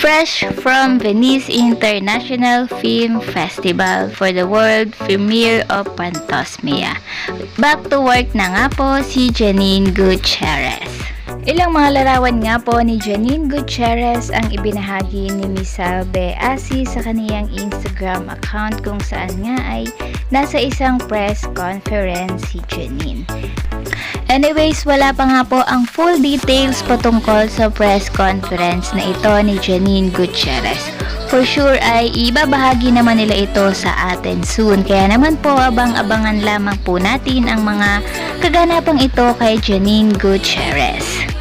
Fresh from Venice International Film Festival for the world premiere of Phantasmia. Back to work na nga po si Janine Gutierrez. Ilang mga larawan nga po ni Janine Gutierrez ang ibinahagi ni Miss Salve Asi sa kaniyang Instagram account kung saan nga ay nasa isang press conference si Janine. Anyways, wala pa nga po ang full details patungkol sa press conference na ito ni Janine Gutierrez. For sure ay ibabahagi naman nila ito sa atin soon. Kaya naman po abang-abangan lamang po natin ang mga kaganapang ito kay Janine Gutierrez.